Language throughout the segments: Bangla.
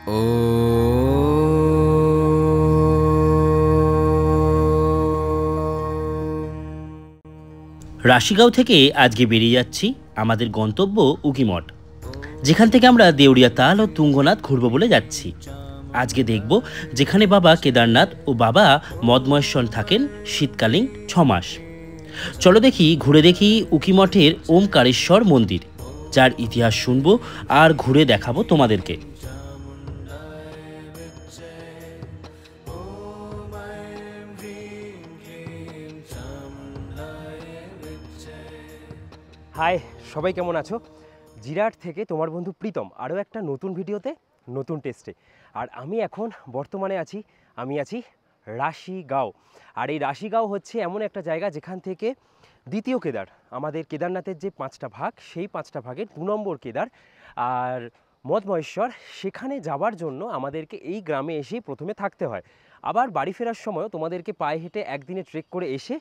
ও রাশিগাঁও থেকে আজকে বেরিয়ে যাচ্ছি আমাদের গন্তব্য উকিমঠ, যেখান থেকে আমরা দেউড়িয়া তাল ও তুঙ্গনাথ ঘুরবো বলে যাচ্ছি। আজকে দেখব যেখানে বাবা কেদারনাথ ও বাবা মদমহেশ্বর থাকেন শীতকালীন 6 মাস। চলো দেখি, ঘুরে দেখি উকিমঠের ওমকারেশ্বর মন্দির, যার ইতিহাস শুনবো আর ঘুরে দেখাবো তোমাদেরকে। হাই, সবাই কেমন আছো? জিরাট থেকে তোমার বন্ধু প্রীতম আরও একটা নতুন ভিডিওতে, নতুন টেস্টে। আর আমি এখন বর্তমানে আছি রাশিগাঁও। আর এই রাশিগাঁও হচ্ছে এমন একটা জায়গা যেখান থেকে দ্বিতীয় কেদার, আমাদের কেদারনাথের যে 5টা ভাগ, সেই 5টা ভাগের 2 নম্বর কেদার আর মদমহেশ্বর, সেখানে যাওয়ার জন্য আমাদেরকে এই গ্রামে এসেই প্রথমে থাকতে হয়। আবার বাড়ি ফেরার সময়ও তোমাদেরকে পায়ে হেঁটে একদিনে ট্রেক করে এসে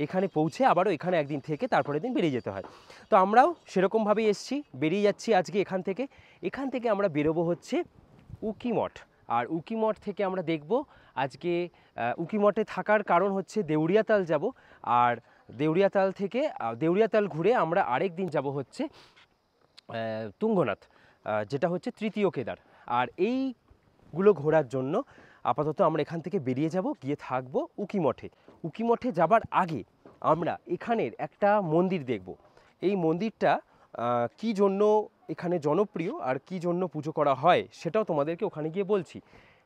এখানে পৌঁছে আবারও এখানে একদিন থেকে তারপরের দিন বেরিয়ে যেতে হয়। তো আমরাও সেরকমভাবেই বেরিয়ে যাচ্ছি আজকে এখান থেকে আমরা বেরোবো হচ্ছে উকিমঠ। আর উকিমঠ থেকে আমরা দেখব আজকে উকিমঠে থাকার কারণ হচ্ছে দেউড়িয়াতাল যাব, আর দেউড়িয়াতাল থেকে দেউড়িয়াতাল ঘুরে আমরা আরেক দিন যাব হচ্ছে তুঙ্গনাথ, যেটা হচ্ছে তৃতীয় কেদার। আর এইগুলো ঘোরার জন্য আপাতত আমরা এখান থেকে বেরিয়ে যাব, গিয়ে থাকবো উকিমঠে যাবার আগে আমরা এখানের একটা মন্দির দেখব। এই মন্দিরটা কি জন্য এখানে জনপ্রিয় আর কি জন্য পুজো করা হয় সেটাও তোমাদেরকে ওখানে গিয়ে বলছি।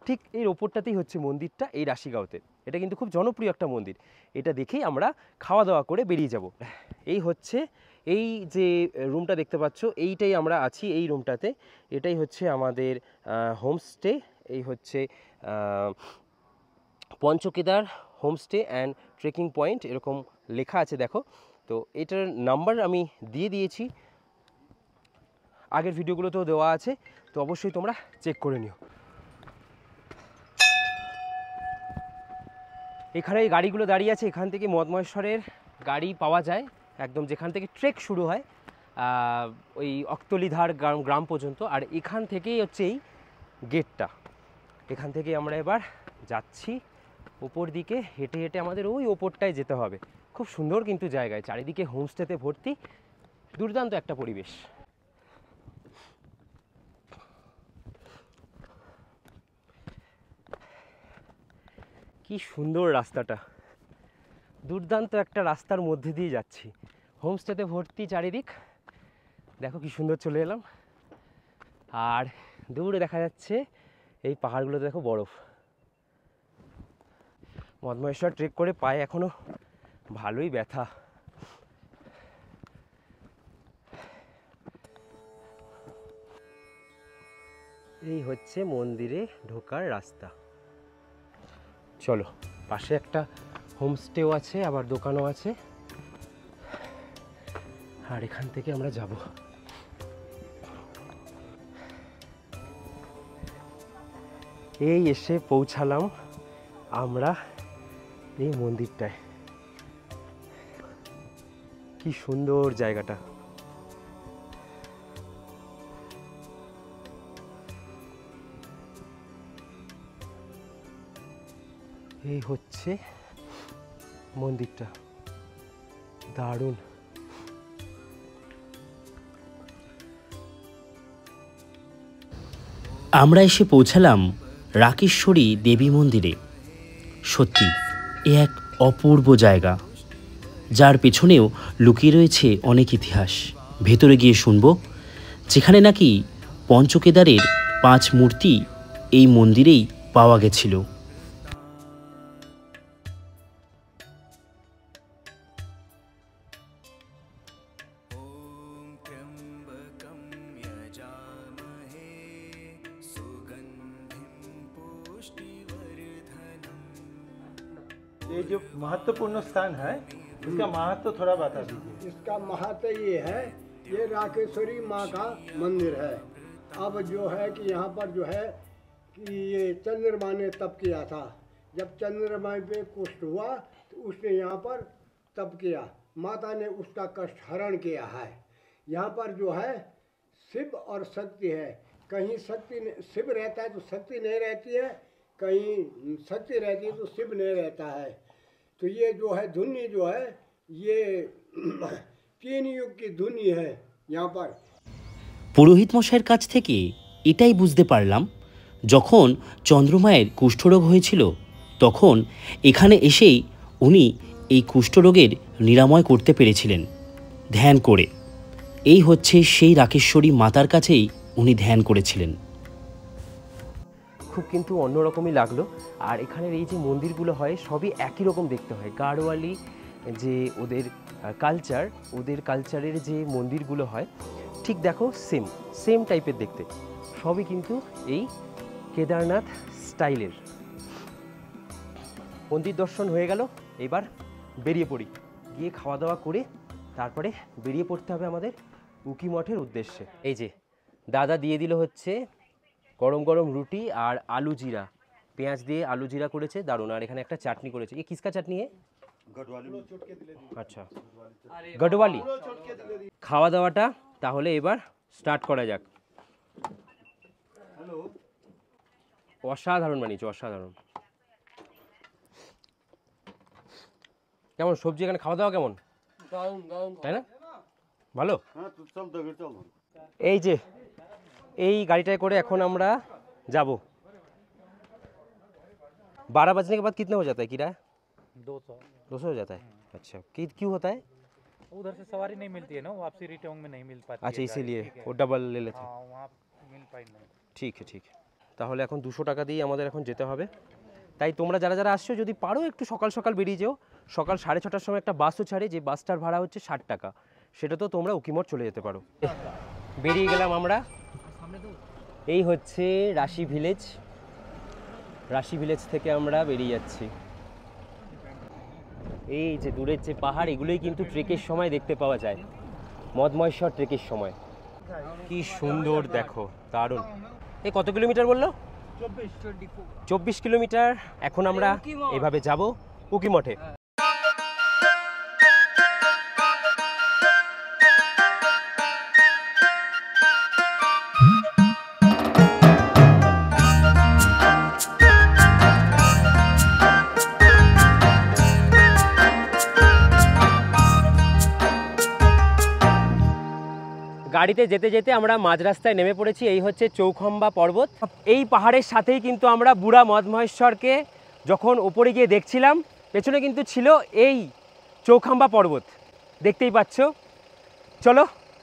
ঠিক এর ওপরটাতেই হচ্ছে মন্দিরটা, এই রাশিগাঁওতে। এটা কিন্তু খুব জনপ্রিয় একটা মন্দির। এটা দেখেই আমরা খাওয়া দাওয়া করে বেরিয়ে যাব। এই হচ্ছে এই যে রুমটা দেখতে পাচ্ছ, এইটাই আমরা আছি এই রুমটাতে। এটাই হচ্ছে আমাদের হোমস্টে। এই হচ্ছে Panch Kedar homestay and trekking point, এরকম লেখা আছে দেখো। তো এটার নাম্বার আমি দিয়ে দিয়েছি, আগের ভিডিওগুলোতেও দেওয়া আছে, তো অবশ্যই তোমরা চেক করে নিও। এখানে এই গাড়িগুলো দাঁড়িয়ে আছে, এখান থেকে মদমহেশ্বরের গাড়ি পাওয়া যায় একদম, যেখান থেকে ট্রেক শুরু হয় ওই অক্তলিধার গ্রাম পর্যন্ত। আর এখান থেকেই হচ্ছে এই গেটটা, এখান থেকে আমরা এবার যাচ্ছি ওপর দিকে। হেঁটে হেঁটে আমাদের ওই ওপরটায় যেতে হবে। খুব সুন্দর কিন্তু জায়গায়, চারিদিকে হোমস্টেতে ভর্তি, দুর্দান্ত একটা পরিবেশ। কি সুন্দর রাস্তাটা, দুর্দান্ত একটা রাস্তার মধ্যে দিয়ে যাচ্ছি, হোমস্টেতে ভর্তি চারিদিক। দেখো কি সুন্দর চলে এলাম, আর দূরে দেখা যাচ্ছে এই পাহাড়গুলোতে দেখো বরফ। মদমহেশ্বর ট্রেক করে পায়ে এখনো ভালোই ব্যথা। এই হচ্ছে মন্দিরে ঢোকার রাস্তা। চলো, পাশে একটা হোমস্টেও আছে, আবার দোকানও আছে, আর এখান থেকে আমরা যাব। এই এসে পৌঁছালাম আমরা এই মন্দিরটায়। কি সুন্দর জায়গাটা। এই হচ্ছে মন্দিরটা, দারুণ। আমরা এসে পৌঁছালাম রাকেশ্বরী দেবী মন্দিরে। সত্যি এ এক অপূর্ব জায়গা, যার পেছনেও লুকিয়ে রয়েছে অনেক ইতিহাস। ভেতরে গিয়ে শুনবো, যেখানে নাকি পঞ্চকেদারের 5 মূর্তি এই মন্দিরেই পাওয়া গেছিল। ये जो महत्वपूर्ण स्थान है, इसका महत्व थोड़ा बता दीजिए। इसका महत्व ये है, ये राकेश्वरी माँ का मंदिर है। अब जो है कि यहाँ पर जो है कि ये चंद्रमा ने तप किया था। जब चंद्रमा पे कुष्ठ हुआ तो उसने यहाँ पर तप किया, माता ने उसका कष्ट हरण किया है। यहाँ पर जो है शिव और शक्ति है। कहीं शक्ति शिव रहता है तो शक्ति नहीं रहती है, कहीं शक्ति रहती है तो शिव नहीं रहता है। तो ये जो है धुनी जो है ये 3 युग की धुनी है यहाँ पर। পুরোহিত মশাইয়ের কাছ থেকে এটাই বুঝতে পারলাম, যখন চন্দ্রমায়ের কুষ্ঠরোগ হয়েছিল তখন এখানে এসেই উনি এই কুষ্ঠরোগের নিরাময় করতে পেরেছিলেন ধ্যান করে। এই হচ্ছে সেই রাকেশ্বরী মাতার কাছেই উনি ধ্যান করেছিলেন। খুব কিন্তু অন্যরকমই লাগলো। আর এখানের এই যে মন্দিরগুলো হয় সবই একই রকম দেখতে হয়। গাড়োয়ালি যে ওদের কালচার, ওদের কালচারের যে মন্দিরগুলো হয় ঠিক দেখো সেম টাইপের দেখতে, সবই কিন্তু এই কেদারনাথ স্টাইলের। মন্দির দর্শন হয়ে গেল, এবার বেরিয়ে পড়ি, গিয়ে খাওয়া দাওয়া করে তারপরে বেরিয়ে পড়তে হবে আমাদের উকি মঠের উদ্দেশ্যে। এই যে দাদা দিয়ে দিল হচ্ছে গরম গরম রুটি আর আলু জিরা, পেঁয়াজ দিয়ে আলু জিরা করেছে, দারুণ। আর এখানে একটা চাটনি করেছে, ये किसका চাটনি है? আচ্ছা, গডওয়ালি। খাওয়া দাওয়াটা তাহলে এবার স্টার্ট করা যাক। অসাধারণ বানিয়েছে, অসাধারণ। কেমন সবজি এখানে খাওয়া দাওয়া কেমন? তাই না, ভালো। এই যে এই গাড়িটায় করে এখন আমরা যাব। 12 बजने के बाद कितना हो जाता है किराया? 200 हो जाता है। अच्छा, क्यों होता है? उधर से सवारी नहीं मिलती है ना, वापसी रिटर्न में नहीं मिल पाती अच्छा, है इसीलिए गाड़ी, ठीक है। वो डबल ले लेते हैं। हाँ, वहाँ मिल पाई नहीं। ঠিক আছে, ঠিক। তাহলে এখন 200 টাকা দিয়ে আমাদের এখন যেতে হবে। তাই তোমরা যারা যারা আসছো যদি পারো একটু সকাল সকাল বেরিয়ে যেও। সকাল 6:30টার সময় একটা বাসও ছাড়ে, যে বাসটার ভাড়া হচ্ছে 60 টাকা। সেটা তো তোমরা উকিমঠ চলে যেতে পারো। বেরিয়ে গেলাম আমরা। এই হচ্ছে রাশি ভিলেজ। রাশি ভিলেজ থেকে আমরা বেরিয়ে যাচ্ছি। এই যে দূরের যে পাহাড়, এগুলোই কিন্তু ট্রেকের সময় দেখতে পাওয়া যায়, মদমহেশ্বর ট্রেকের সময়। কি সুন্দর দেখো, দারুণ। এই কত কিলোমিটার বললো? 24 কিলোমিটার। এখন আমরা এভাবে যাব উকি মঠে। গাড়িতে যেতে যেতে আমরা মাঝ রাস্তায় নেমে পড়েছি। এই হচ্ছে চৌখাম্বা পর্বত। এই পাহাড়ের সাথেই কিন্তু আমরা বুড়া মদমহেশ্বরকে যখন ওপরে গিয়ে দেখছিলাম, পেছনে কিন্তু ছিল এই চৌখাম্বা পর্বত, দেখতেই পাচ্ছ। চলো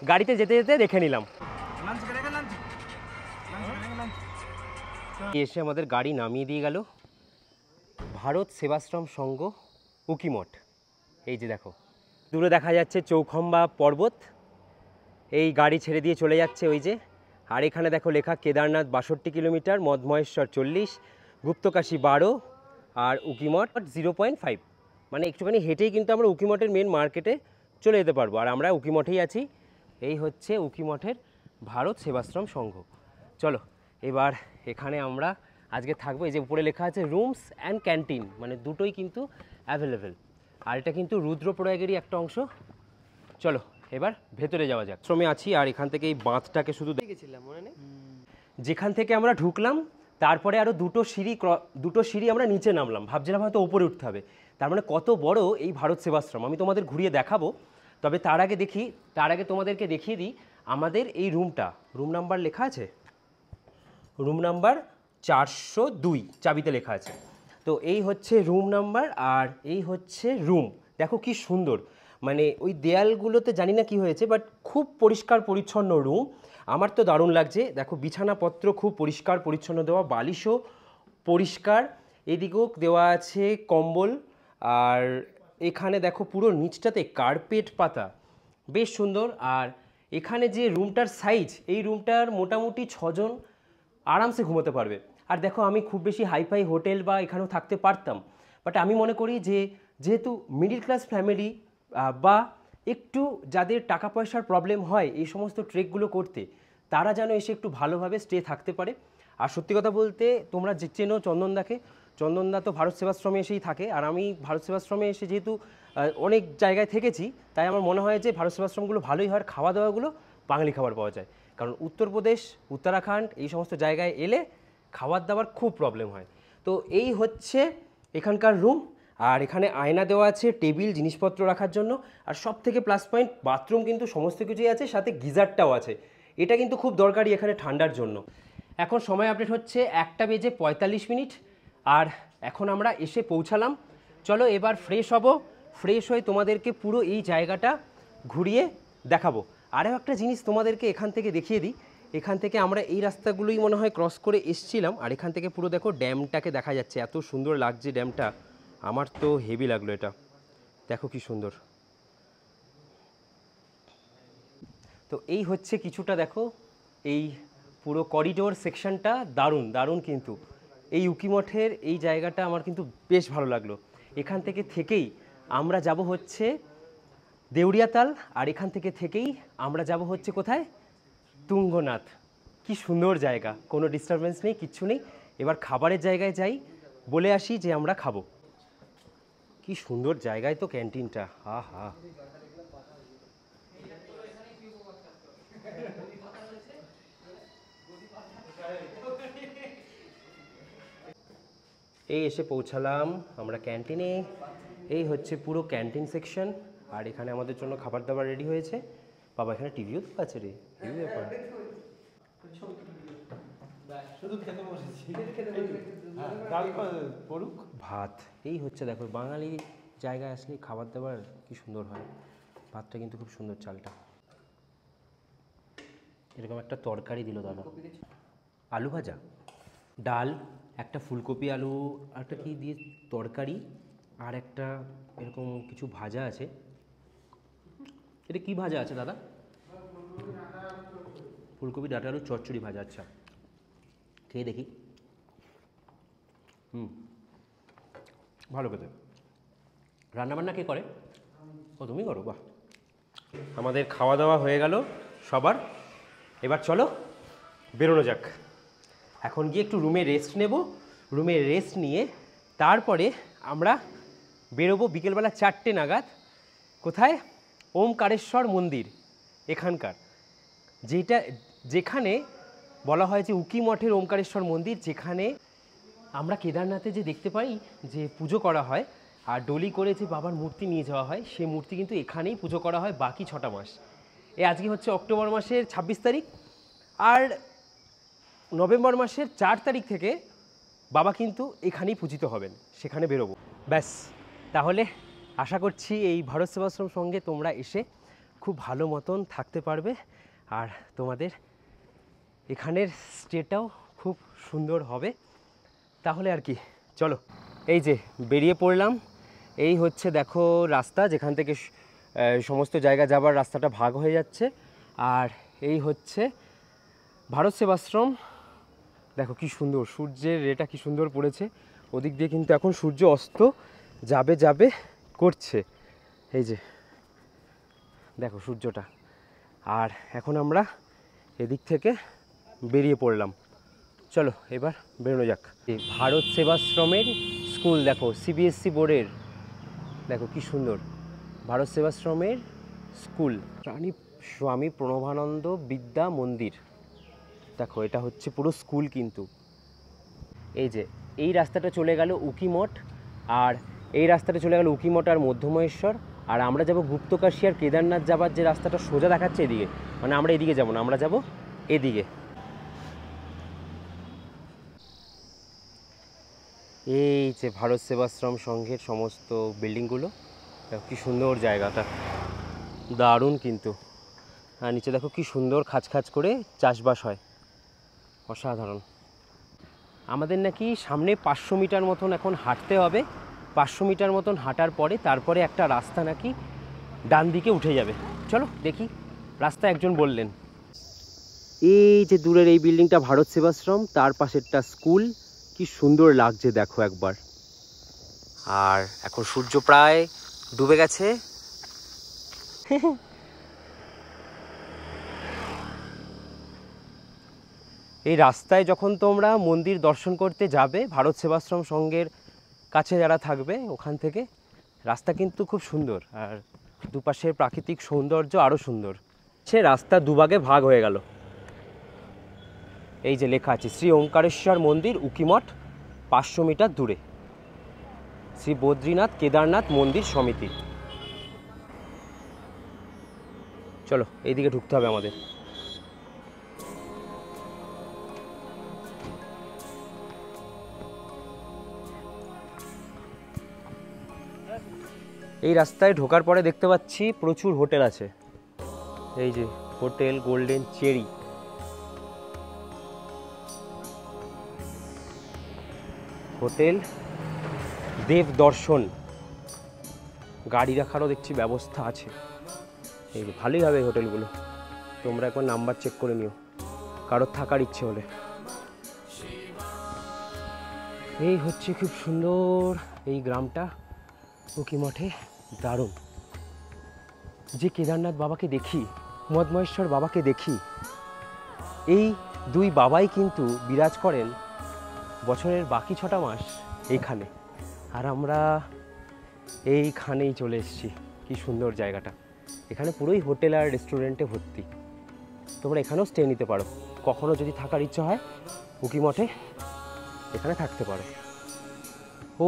গাড়িতে যেতে যেতে দেখে নিলাম। এসে আমাদের গাড়ি নামিয়ে দিয়ে গেল ভারত সেবাশ্রম সংঘ উকিমঠ। এই যে দেখো দূরে দেখা যাচ্ছে চৌখাম্বা পর্বত। এই গাড়ি ছেড়ে দিয়ে চলে যাচ্ছে ওই যে। আর এখানে দেখো লেখা কেদারনাথ 62 কিলোমিটার, মদমহেশ্বর 40, গুপ্তকাশী 12 আর উকিমঠ 0.5। মানে একটুখানি হেঁটেই কিন্তু আমরা উকিমঠের মেন মার্কেটে চলে যেতে পারবো। আর আমরা উকিমঠেই আছি। এই হচ্ছে উকিমঠের ভারত সেবাশ্রম সংঘ। চলো এবার এখানে আমরা আজকে থাকবো। এই যে উপরে লেখা আছে রুমস অ্যান্ড ক্যান্টিন, মানে দুটোই কিন্তু অ্যাভেলেবেল। আর এটা কিন্তু রুদ্রপ্রয়াগেরই একটা অংশ। চলো এবার ভেতরে যাওয়া যাক। শ্রমে আছি আর এখান থেকে এই বাঁধটাকে শুধু দেখেছিলাম, মনে নেই? যেখান থেকে আমরা ঢুকলাম তারপরে আরও দুটো সিঁড়ি আমরা নিচে নামলাম। ভাবছিলাম হয়তো ওপরে উঠতে হবে। তার মানে কত বড় এই ভারত সেবাশ্রম আমি তোমাদের ঘুরিয়ে দেখাবো। তবে তার আগে তোমাদেরকে দেখিয়ে দিই আমাদের এই রুমটা। রুম নাম্বার লেখা আছে, রুম নাম্বার 402 চাবিতে লেখা আছে। তো এই হচ্ছে রুম নাম্বার আর এই হচ্ছে রুম। দেখো কি সুন্দর, মানে ওই দেয়ালগুলোতে জানি না কি হয়েছে, বাট খুব পরিষ্কার পরিচ্ছন্ন রুম। আমার তো দারুণ লাগছে। দেখো বিছানাপত্র খুব পরিষ্কার পরিচ্ছন্ন দেওয়া, বালিশও পরিষ্কার, এদিকেও দেওয়া আছে কম্বল। আর এখানে দেখো পুরো নিচটাতে কার্পেট পাতা, বেশ সুন্দর। আর এখানে যে রুমটার সাইজ, এই রুমটার মোটামুটি 6 জন আরামসে ঘুমোতে পারবে। আর দেখো আমি খুব বেশি হাইফাই হোটেল বা এখানেও থাকতে পারতাম, বাট আমি মনে করি যে যেহেতু মিডিল ক্লাস ফ্যামিলি বা একটু যাদের টাকা পয়সার প্রবলেম হয় এই সমস্ত ট্রেকগুলো করতে, তারা যেন এসে একটু ভালোভাবে স্টে থাকতে পারে। আর সত্যি কথা বলতে তোমরা যে চেনো চন্দনদাকে, চন্দনদা তো ভারত সেবাশ্রমে এসেই থাকে। আর আমি ভারত সেবাশ্রমে এসে যেহেতু অনেক জায়গায় থেকেছি, তাই আমার মনে হয় যে ভারত সেবাশ্রমগুলো ভালোই হয়। খাওয়া দাওয়াগুলো বাঙালি খাবার পাওয়া যায়। কারণ উত্তরপ্রদেশ, উত্তরাখণ্ড এই সমস্ত জায়গায় এলে খাবার দাবার খুব প্রবলেম হয়। তো এই হচ্ছে এখানকার রুম, আর এখানে আয়না দেওয়া আছে, টেবিল জিনিসপত্র রাখার জন্য, আর সব থেকে প্লাস পয়েন্ট বাথরুম কিন্তু সমস্ত কিছুই আছে, সাথে গিজারটাও আছে। এটা কিন্তু খুব দরকারি এখানে ঠান্ডার জন্য। এখন সময় আপডেট হচ্ছে 1:45, আর এখন আমরা এসে পৌঁছালাম। চলো এবার ফ্রেশ হব, ফ্রেশ হয়ে তোমাদেরকে পুরো এই জায়গাটা ঘুরিয়ে দেখাবো। আরও একটা জিনিস তোমাদেরকে এখান থেকে দেখিয়ে দিই। এখান থেকে আমরা এই রাস্তাগুলোই মনে হয় ক্রস করে এসছিলাম, আর এখান থেকে পুরো দেখো ড্যামটাকে দেখা যাচ্ছে। এত সুন্দর লাগছে ড্যামটা, আমার তো হেভি লাগলো এটা। দেখো কি সুন্দর। তো এই হচ্ছে কিছুটা, দেখো এই পুরো করিডোর সেকশনটা দারুণ দারুণ। কিন্তু এই উকি মঠের এই জায়গাটা আমার কিন্তু বেশ ভালো লাগলো। এখান থেকেই আমরা যাব হচ্ছে দেউড়িয়াতাল, আর এখান থেকেই আমরা যাব হচ্ছে কোথায়, তুঙ্গনাথ। কি সুন্দর জায়গা, কোনো ডিস্টারবেন্স নেই, কিচ্ছু নেই। এবার খাবারের জায়গায় যাই, বলে আসি যে আমরা খাবো। কি সুন্দর জায়গায় তো ক্যান্টিনটা, আহা। এই এসে পৌঁছালাম আমরা ক্যান্টিনে। এই হচ্ছে পুরো ক্যান্টিন সেকশন, আর এখানে আমাদের জন্য খাবার দাবার রেডি হয়েছে। বাবা এখানে টিভিও তো আছে রে, টিভি ব্যাপার। ভাত, এই হচ্ছে দেখো বাঙালি জায়গায় আসলে খাবার দাবার কি সুন্দর হয়। ভাতটা কিন্তু খুব সুন্দর, চালটা। এরকম একটা তরকারি দিল দাদা, আলু ভাজা, ডাল, একটা ফুলকপি আলু, একটা কি দিয়ে তরকারি, আর একটা এরকম কিছু ভাজা আছে। এটা কি ভাজা আছে দাদা? ফুলকপি ডাটা আলু চচ্চড়ি ভাজা। আচ্ছা, খেয়ে দেখি। ভালো খেতে। রান্নাবান্না কে করে? ও তুমি করো? বাহ। আমাদের খাওয়া দাওয়া হয়ে গেল সবার, এবার চলো বেরোনো যাক। এখন গিয়ে একটু রুমে রেস্ট নেব। রুমে রেস্ট নিয়ে তারপরে আমরা বেরোবো বিকেলবেলা 4টে নাগাদ। কোথায়? ওমকারেশ্বর মন্দির, এখানকার যেখানে বলা হয় যে উকি মঠের ওমকারেশ্বর মন্দির, যেখানে আমরা কেদারনাথে যে দেখতে পাই যে পুজো করা হয়, আর ডলি করে যে বাবার মূর্তি নিয়ে যাওয়া হয়, সেই মূর্তি কিন্তু এখানেই পুজো করা হয় বাকি 6টা মাস। আজকে হচ্ছে অক্টোবর মাসের 26 তারিখ, আর নভেম্বর মাসের 4 তারিখ থেকে বাবা কিন্তু এখানেই পূজিত হবেন, সেখানে বেরোবো। ব্যাস, তাহলে আশা করছি এই ভারত সেবাশ্রম সঙ্গে তোমরা এসে খুব ভালো মতন থাকতে পারবে, আর তোমাদের এখানের স্টেটাও খুব সুন্দর হবে। তাহলে আর কি, চলো এই যে বেরিয়ে পড়লাম। এই হচ্ছে দেখো রাস্তা, যেখান থেকে সমস্ত জায়গা যাবার রাস্তাটা ভাগ হয়ে যাচ্ছে, আর এই হচ্ছে ভারত সেবাশ্রম। দেখো কি সুন্দর, সূর্যের রেটা কি সুন্দর পড়েছে। ওদিক দিয়ে কিন্তু এখন সূর্য অস্ত যাবে করছে, এই যে দেখো সূর্যটা। আর এখন আমরা এদিক থেকে বেরিয়ে পড়লাম। চলো এবার বেরোনো যাক। এই ভারত সেবাশ্রমের স্কুল দেখো, সিবিএসসি বোর্ডের, দেখো কি সুন্দর ভারত সেবাশ্রমের স্কুল। রানী স্বামী প্রণবানন্দ বিদ্যা মন্দির, দেখো এটা হচ্ছে পুরো স্কুল কিন্তু। এই যে এই রাস্তাটা চলে গেল উকি মঠ, আর এই রাস্তাটা চলে গেল উকি মঠ আর মধ্যমহেশ্বর। আর আমরা যাব গুপ্তকাশী আর কেদারনাথ যাবার যে রাস্তাটা সোজা দেখাচ্ছে এদিকে, মানে আমরা এদিকে যাব না, আমরা যাব এদিকে। এই যে ভারত সেবাশ্রম সংঘের সমস্ত বিল্ডিংগুলো, কি সুন্দর জায়গাটা, দারুণ কিন্তু। আর নিচে দেখো কি সুন্দর খাঁচ খাঁচ করে চাষবাস হয়, অসাধারণ। আমাদের নাকি সামনে 500 মিটার মতন এখন হাঁটতে হবে। 500 মিটার মতন হাঁটার পরে তারপরে একটা রাস্তা নাকি ডান দিকে উঠে যাবে। চলো দেখি, রাস্তা একজন বললেন। এই যে দূরের এই বিল্ডিংটা ভারত সেবাশ্রম, তার পাশেরটা স্কুল। কি সুন্দর লাগছে দেখো একবার। আর এখন সূর্য প্রায় ডুবে গেছে। এই রাস্তায় যখন তোমরা মন্দির দর্শন করতে যাবে, ভারত সেবাশ্রম সংঘের কাছে যারা থাকবে, ওখান থেকে রাস্তা কিন্তু খুব সুন্দর, আর দুপাশের প্রাকৃতিক সৌন্দর্য আরও সুন্দর। সে রাস্তা দুভাগে ভাগ হয়ে গেল। এই যে লেখা আছে শ্রী ওঙ্কারেশ্বর মন্দির উকিমঠ 500 মিটার দূরে, শ্রী বদ্রীনাথ কেদারনাথ মন্দির সমিতি। চলো এইদিকে ঢুকতে হবে আমাদের। এই রাস্তায় ঢোকার পরে দেখতে পাচ্ছি প্রচুর হোটেল আছে। এই যে হোটেল গোল্ডেন চেরি, হোটেল দেব দর্শন, গাড়ি রাখারও দেখছি ব্যবস্থা আছে। এই যে ভালোই হবে এই হোটেলগুলো, তোমরা একবার নাম্বার চেক করে নিও কারোর থাকার ইচ্ছে হলে। এই হচ্ছে খুব সুন্দর এই গ্রামটা উকিমঠে, দারুণ। যে কেদারনাথ বাবাকে দেখি, মদমহেশ্বর বাবাকে দেখি, এই দুই বাবাই কিন্তু বিরাজ করেন বছরের বাকি 6টা মাস এইখানে। আর আমরা এইখানেই চলে এসেছি। কি সুন্দর জায়গাটা, এখানে পুরোই হোটেল আর রেস্টুরেন্টে ভর্তি। তোমরা এখানেও স্টে নিতে পারো, কখনো যদি থাকার ইচ্ছা হয় উকিমঠে এখানে থাকতে পারো।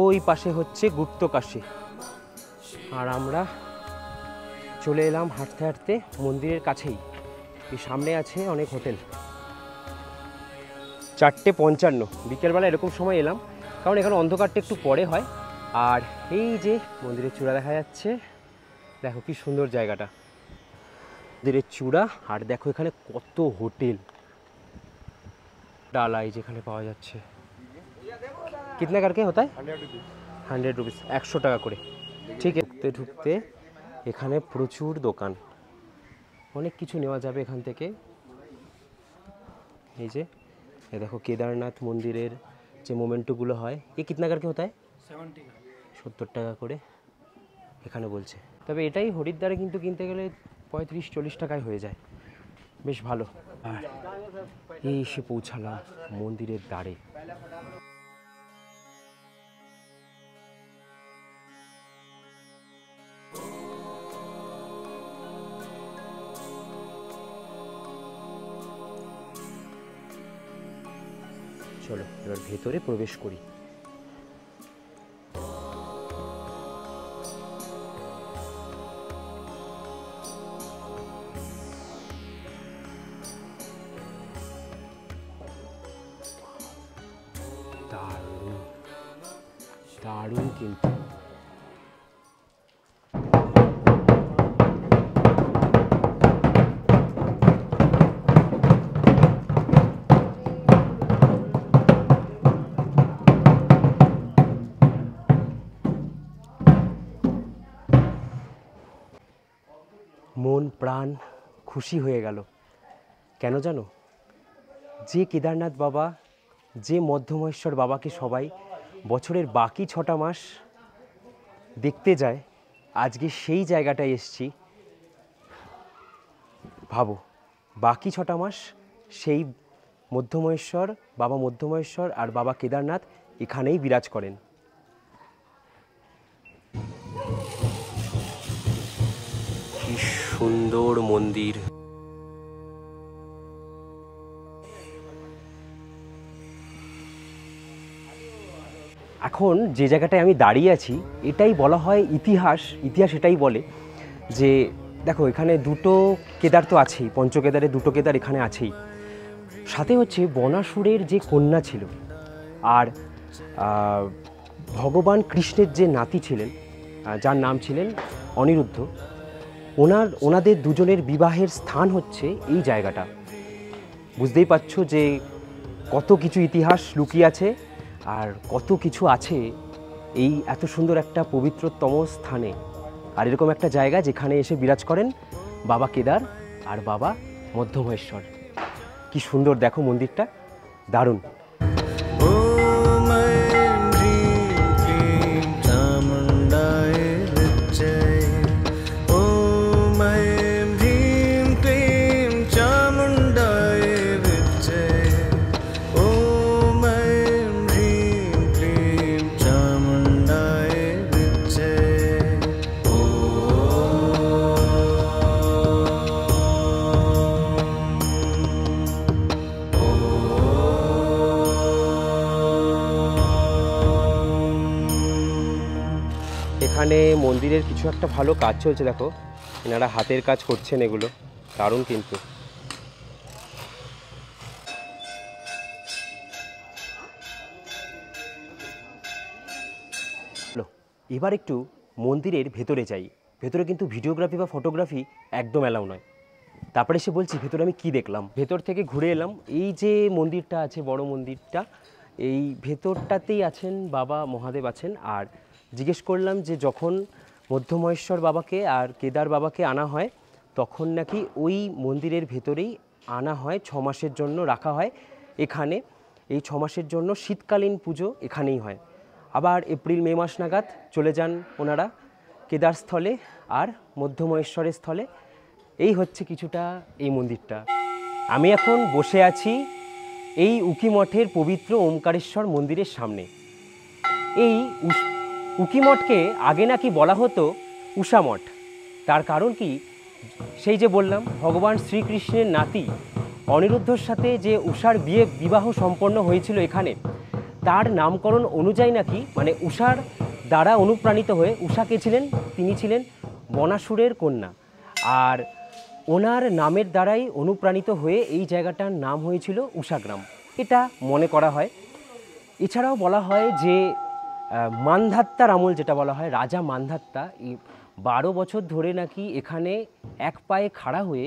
ওই পাশে হচ্ছে গুপ্তকাশী, আর আমরা চলে এলাম হাঁটতে হাঁটতে মন্দিরের কাছেই। এই সামনে আছে অনেক হোটেল। 4:55 বিকেলবেলা এরকম সময় এলাম, কারণ এখানে অন্ধকারটা একটু পরে হয়। আর এই যে মন্দিরের চূড়া দেখা যাচ্ছে, দেখো কি সুন্দর জায়গাটা, মন্দিরের চূড়া। আর দেখো এখানে কত হোটেল, ডালাই যেখানে পাওয়া যাচ্ছে। কিতনা করকে হতা है? 100 রুপিস, 100 টাকা করে। ঠিক আছে, ঢুকতে ঢুকতে এখানে প্রচুর দোকান, অনেক কিছু নেওয়া যাবে এখান থেকে। এই যে এ দেখো কেদারনাথ মন্দিরের যে মোমেন্টোগুলো হয়, এ কিতনা করকে হতা है? 70 টাকা করে এখানে বলছে। তবে এটাই হরিদ্বারে কিন্তু কিনতে গেলে 35-40 টাকায় হয়ে যায়, বেশ ভালো। আর এই এসে পৌঁছালাম মন্দিরের দ্বারে। চলো এবার ভেতরে প্রবেশ করি। দারুণ দারুণ কিন্তু। মন প্রাণ খুশি হয়ে গেল। কেন জানো? যে কেদারনাথ বাবা, যে মধ্যমহেশ্বর বাবাকে সবাই বছরের বাকি 6টা মাস দেখতে যায়, আজকে সেই জায়গাটায় এসছি। ভাবো, বাকি 6টা মাস সেই মধ্যমহেশ্বর, বাবা মধ্যমহেশ্বর আর বাবা কেদারনাথ এখানেই বিরাজ করেন। কি সুন্দর মন্দির। এখন যে জায়গাটায় আমি দাঁড়িয়ে আছি এটাই বলা হয় ইতিহাস। ইতিহাস এটাই বলে যে দেখো এখানে 2টো কেদার তো আছেই, পঞ্চকেদারে 2টো কেদার এখানে আছেই। সাথে হচ্ছে বনাসুরের যে কন্যা ছিল আর ভগবান কৃষ্ণের যে নাতি ছিলেন, যার নাম ছিলেন অনিরুদ্ধ, ওনাদের দুজনের বিবাহের স্থান হচ্ছে এই জায়গাটা। বুঝতেই পারছো যে কত কিছু ইতিহাস লুকিয়ে আছে আর কত কিছু আছে এই এত সুন্দর একটা পবিত্রতম স্থানে। আর এরকম একটা জায়গা যেখানে এসে বিরাজ করেন বাবা কেদার আর বাবা মধ্যমহেশ্বর। কি সুন্দর দেখো মন্দিরটা, দারুণ। এখানে মন্দিরের কিছু একটা ভালো কাজ চলছে, দেখো এনারা হাতের কাজ করছেন, এগুলো দারুণ কিন্তু। এবার একটু মন্দিরের ভেতরে যাই। ভেতরে কিন্তু ভিডিওগ্রাফি বা ফটোগ্রাফি একদম অ্যালাউ নয়। তারপরে সে বলছি ভেতরে আমি কি দেখলাম। ভেতর থেকে ঘুরে এলাম, এই যে মন্দিরটা আছে বড় মন্দিরটা, এই ভেতরটাতেই আছেন বাবা মহাদেব আছেন। আর জিজ্ঞেস করলাম যে যখন মধ্যমহেশ্বর বাবাকে আর কেদার বাবাকে আনা হয় তখন নাকি ওই মন্দিরের ভেতরেই আনা হয়, 6 মাসের জন্য রাখা হয় এখানে। এই 6 মাসের জন্য শীতকালীন পুজো এখানেই হয়। আবার এপ্রিল মে মাস নাগাদ চলে যান ওনারা কেদার স্থলে আর মধ্যমহেশ্বরের স্থলে। এই হচ্ছে কিছুটা এই মন্দিরটা। আমি এখন বসে আছি এই উকি মঠের পবিত্র ওমকারেশ্বর মন্দিরের সামনে। এই উকি মঠকে আগে নাকি বলা হতো উষা মঠ। তার কারণ কি, সেই যে বললাম ভগবান শ্রীকৃষ্ণের নাতি অনিরুদ্ধর সাথে যে উষার বিবাহ সম্পন্ন হয়েছিল এখানে, তার নামকরণ অনুযায়ী নাকি মানে উষার দ্বারা অনুপ্রাণিত হয়ে, উষা কে ছিলেন, তিনি ছিলেন বনাসুরের কন্যা, আর ওনার নামের দ্বারাই অনুপ্রাণিত হয়ে এই জায়গাটার নাম হয়েছিল উষাগ্রাম, এটা মনে করা হয়। এছাড়াও বলা হয় যে মান্ধাত্তার আমল, যেটা বলা হয় রাজা মান্ধাত্তা, এই 12 বছর ধরে নাকি এখানে এক পায়ে খাড়া হয়ে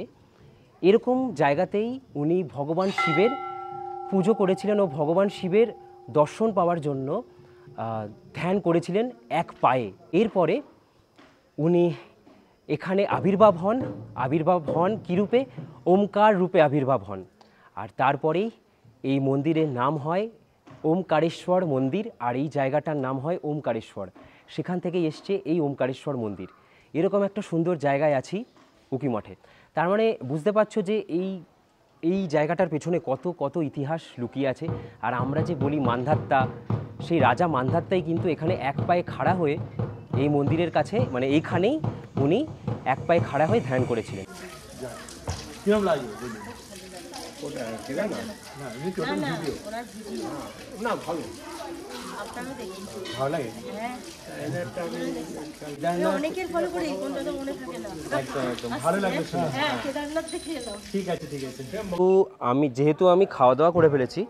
এরকম জায়গাতেই উনি ভগবান শিবের পুজো করেছিলেন ও ভগবান শিবের দর্শন পাওয়ার জন্য ধ্যান করেছিলেন এক পায়ে। এরপরে উনি এখানে আবির্ভাব হন কী রূপে? ওমকার রূপে আবির্ভাব হন। আর তারপরেই এই মন্দিরের নাম হয় ওমকারেশ্বর মন্দির, আর এই জায়গাটার নাম হয় ওমকারেশ্বর। সেখান থেকেই এসছে এই ওমকারেশ্বর মন্দির। এরকম একটা সুন্দর জায়গায় আছি উকি মঠে। তার মানে বুঝতে পারছো যে এই জায়গাটার পেছনে কত কত ইতিহাস লুকিয়ে আছে। আর আমরা যে বলি মান্ধাত্তা, সেই রাজা মান্ধাত্তাই কিন্তু এখানে এক পায়ে খাড়া হয়ে এই মন্দিরের কাছে, মানে এইখানেই উনি এক পায়ে খাড়া হয়ে ধ্যান করেছিলেন। তো আমি খাওয়া দাওয়া করে ফেলেছি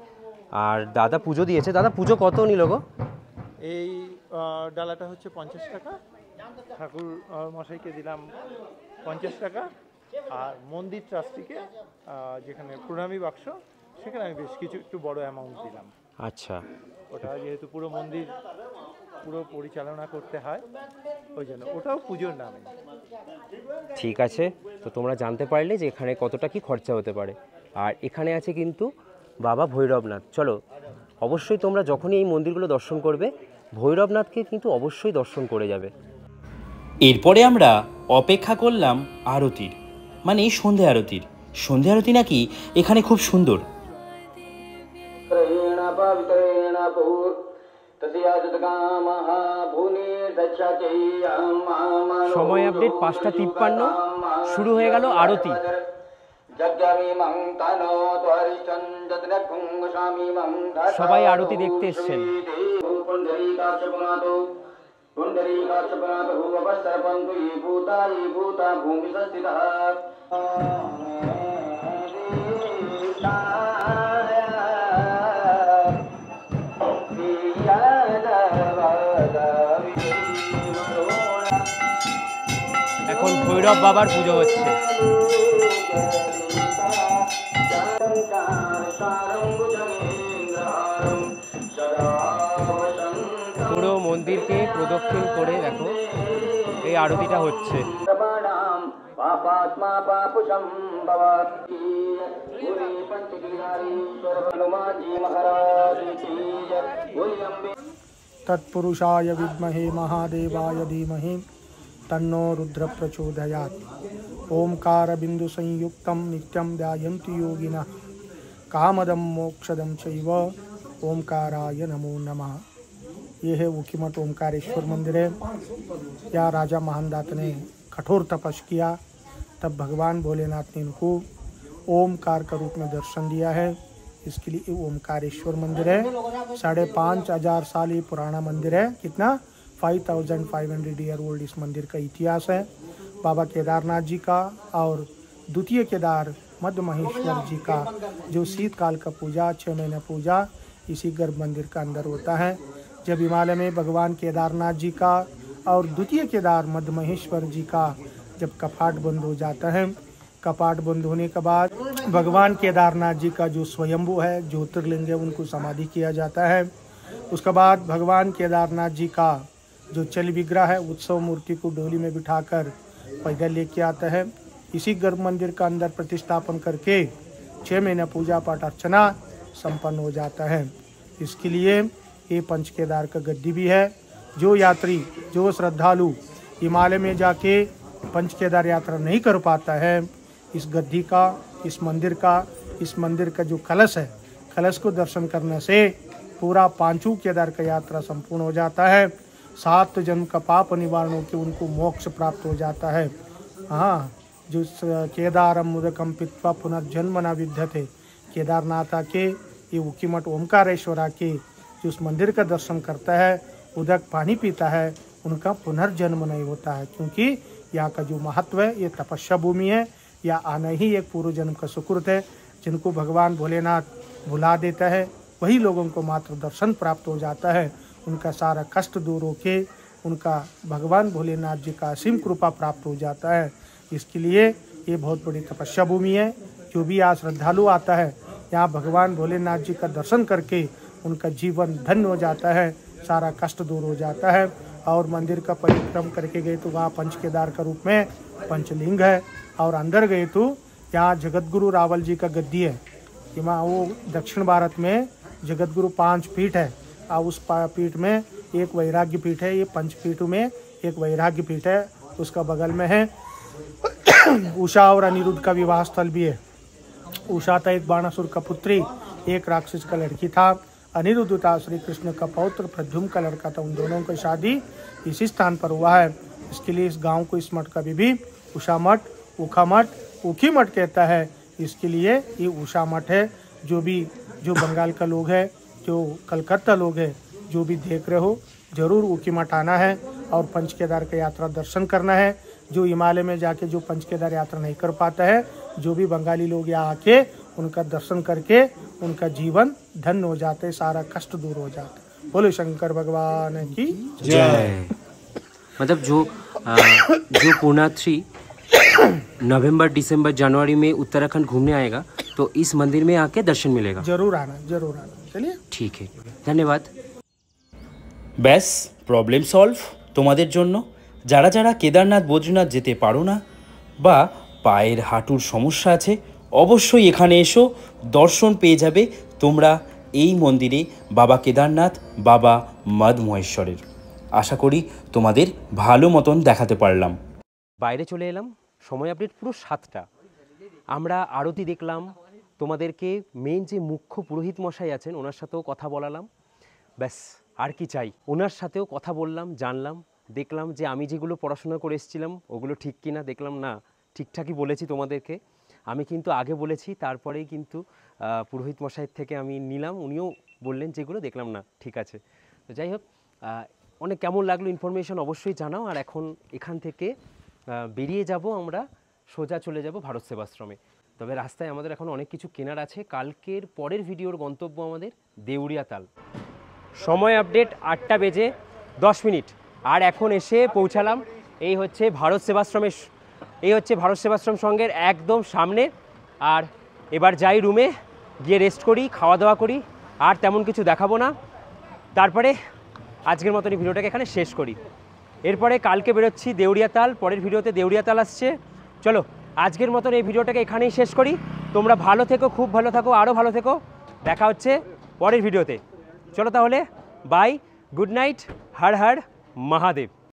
আর দাদা পুজো দিয়েছে। দাদা পুজো কত নিল গো? এই ডালাটা হচ্ছে 50 টাকা, ঠাকুর মশাইকে দিলাম 50 টাকা, আর মন্দির ট্রাস্টিকে যেখানে প্রণামী বাক্স সেখানে আমি বেশ কিছু একটু বড় অ্যামাউন্ট দিলাম। আচ্ছা, ওটা যেহেতু পুরো মন্দির পুরো পরিচালনা করতে হয় ওই জন্য ওটাও পুজোর নামে। ঠিক আছে, তো তোমরা জানতে পারলে যে এখানে কতটা কি খরচা হতে পারে। আর এখানে আছে কিন্তু বাবা ভৈরবনাথ। চলো, অবশ্যই তোমরা যখনই এই মন্দিরগুলো দর্শন করবে ভৈরবনাথকে কিন্তু অবশ্যই দর্শন করে যাবে। এরপরে আমরা অপেক্ষা করলাম আরতির, মানে সন্ধে আরতির। সন্ধে আরতি নাকি এখানে খুব সুন্দর। সময় আপডেট 5:53, শুরু হয়ে গেল আরতি। সবাই আরতি দেখতে এসছেন। এখন ভৈরব বাবার পুজো হচ্ছে। পুরো মন্দিরকে প্রদক্ষিণ করে দেখো এই আরতিটা হচ্ছে। तत्पुरुषाय विद्महे महादेवाय धीमहि तन्नो रुद्र प्रचोदयात्। ओंकार बिंदु संयुक्तं नित्यं ध्यायन्ति योगिनः कामदं मोक्षदं चैव ओंकाराय नमो नमः। ये है उकीमठ ओंकारेश्वर मंदिर है। या राजा महानदात ने कठोर तपस्या किया, तब भगवान भोलेनाथ ने इनको ओमकार का रूप में दर्शन दिया है। इसके लिए ओमकारेश्वर मंदिर है। 5,500 साल ये पुराना मंदिर है। कितना? 5500 ईयर ओल्ड इस मंदिर का इतिहास है। बाबा केदारनाथ जी का और द्वितीय केदार मध्य महेश्वर जी का जो शीतकाल का पूजा 6 महीने पूजा इसी गर्भ मंदिर का अंदर होता है। जब हिमालय में भगवान केदारनाथ जी का और द्वितीय केदार मध्य महेश्वर जी का जब कपाट बंद हो जाता है, कपाट बंद होने के बाद भगवान केदारनाथ जी का जो स्वयंभू है ज्योतिर्लिंग है उनको समाधि किया जाता है। उसके बाद भगवान केदारनाथ जी का जो चल विग्रह है उत्सव मूर्ति को डोली में बिठाकर पैदल लेके आता है। इसी गर्भ मंदिर का अंदर प्रतिष्ठापन करके 6 महीने पूजा पाठ अर्चना संपन्न हो जाता है। इसके लिए ये पंच केदार का गद्दी भी है। जो यात्री जो श्रद्धालु हिमालय में जाके पंच केदार यात्रा नहीं कर पाता है, इस गद्दी का इस मंदिर का जो कलश है, कलश को दर्शन करने से पूरा पांचों केदार का यात्रा संपूर्ण हो जाता है। 7 जन्म का पाप निवारण होकर उनको मोक्ष प्राप्त हो जाता है। हाँ, जो केदारम मुदकम पित्वा पुनर्जन्म न विद्यते, केदारनाथ आके ये उकीमठ ओमकारेश्वर के जो उस मंदिर का दर्शन करता है, उदक पानी पीता है, उनका पुनर्जन्म नहीं होता है। क्योंकि यहाँ का जो महत्व है ये तपस्या भूमि है, या आना ही एक पूर्व जन्म का सुकृत है। जिनको भगवान भोलेनाथ भुला देता है वही लोगों को मात्र दर्शन प्राप्त हो जाता है। उनका सारा कष्ट दूर होके उनका भगवान भोलेनाथ जी का असीम कृपा प्राप्त हो जाता है। इसके लिए ये बहुत बड़ी तपस्या भूमि है। जो भी यहाँ श्रद्धालु आता है यहाँ भगवान भोलेनाथ जी का दर्शन करके उनका जीवन धन्य हो जाता है, सारा कष्ट दूर हो जाता है। और मंदिर का परिक्रम करके गए तो वहाँ पंच केदार का रूप में पंचलिंग है, और अंदर गए तो यहाँ जगतगुरु रावल जी का गद्दी है। वहाँ वो दक्षिण भारत में जगतगुरु 5 पीठ है, और उस पीठ में एक वैराग्य पीठ है। ये पंच पीठों में एक वैराग्य पीठ है। उसका बगल में है उषा और अनिरुद्ध का विवाह स्थल भी है। उषा था एक बाणासुर का पुत्री, एक राक्षस का लड़की था। अनिरुद्ध था श्री कृष्ण का पौत्र प्रद्युम्न का लड़का था। उन दोनों की शादी इसी स्थान पर हुआ है। इसके लिए इस गांव को इस मठ का भी उषा मठ, उखा मठ, उखी मठ कहता है। इसके लिए ये उषा मठ है। जो बंगाल का लोग है, जो कलकत्ता लोग है, जो भी देख रहे हो जरूर उखी मठ आना है और पंच केदार का यात्रा दर्शन करना है। जो हिमालय में जाके जो पंच केदार यात्रा नहीं कर पाता है, जो भी बंगाली लोग यहाँ आके उनका दर्शन करके उनका जीवन धन्य हो जाते, सारा कष्ट दूर हो जाता। बोले शंकर भगवान की जय। मतलब जो पुण्यार्थी नवंबर, दिसंबर, जनवरी में उत्तराखंड घूमने आएगा तो इस मंदिर में आके दर्शन मिलेगा। जरूर आना। चलिए ठीक है, धन्यवाद। ব্যাস প্রবলেম সলভ তোমাদের জন্য। যারা যারা কেদারনাথ বদ্রীনাথ যেতে পারো না বা পায়ের হাঁটুর সমস্যা আছে, অবশ্যই এখানে এসো, দর্শন পেয়ে যাবে তোমরা এই মন্দিরে বাবা কেদারনাথ, বাবা মদমহেশ্বরের। আশা করি তোমাদের ভালো মতন দেখাতে পারলাম। বাইরে চলে এলাম, সময় আপডেট পুরো 7টা। আমরা আরতি দেখলাম, তোমাদেরকে মেন যে মুখ্য পুরোহিত মশাই আছেন ওনার সাথেও কথা বলালাম। ব্যাস আর কি চাই, ওনার সাথেও কথা বললাম, জানলাম, দেখলাম যে আমি যেগুলো পড়াশোনা করে এসেছিলাম ওগুলো ঠিক কিনা। দেখলাম না, ঠিকঠাকই বলেছি তোমাদেরকে। আমি কিন্তু আগে বলেছি, তারপরেই কিন্তু পুরোহিত মশাইয়ের থেকে আমি নিলাম, উনিও বললেন যেগুলো, দেখলাম না ঠিক আছে। তো যাই হোক, অনেক কেমন লাগলো ইনফরমেশন অবশ্যই জানাও। আর এখন এখান থেকে বেরিয়ে যাব, আমরা সোজা চলে যাব ভারত সেবাশ্রমে। তবে রাস্তায় আমাদের এখন অনেক কিছু কেনার আছে। কালকের পরের ভিডিওর গন্তব্য আমাদের দেউড়িয়া তাল। সময় আপডেট 8টা বেজে 10 মিনিট, আর এখন এসে পৌঁছালাম এই হচ্ছে ভারত সেবাশ্রম সংঘের একদম সামনে। আর এবার যাই রুমে গিয়ে রেস্ট করি, খাওয়া দাওয়া করি, আর তেমন কিছু দেখাবো না। তারপরে আজকের মতন এই ভিডিওটাকে এখানে শেষ করি। এরপরে কালকে বেরোচ্ছি দেউড়িয়া তাল, পরের ভিডিওতে দেউড়িয়া তাল আসছে। চলো আজকের মতন এই ভিডিওটাকে এখানেই শেষ করি। তোমরা ভালো থেকো, খুব ভালো থাকো, আরও ভালো থেকো। দেখা হচ্ছে পরের ভিডিওতে। চলো তাহলে, bye, good night, Har Har Mahadev.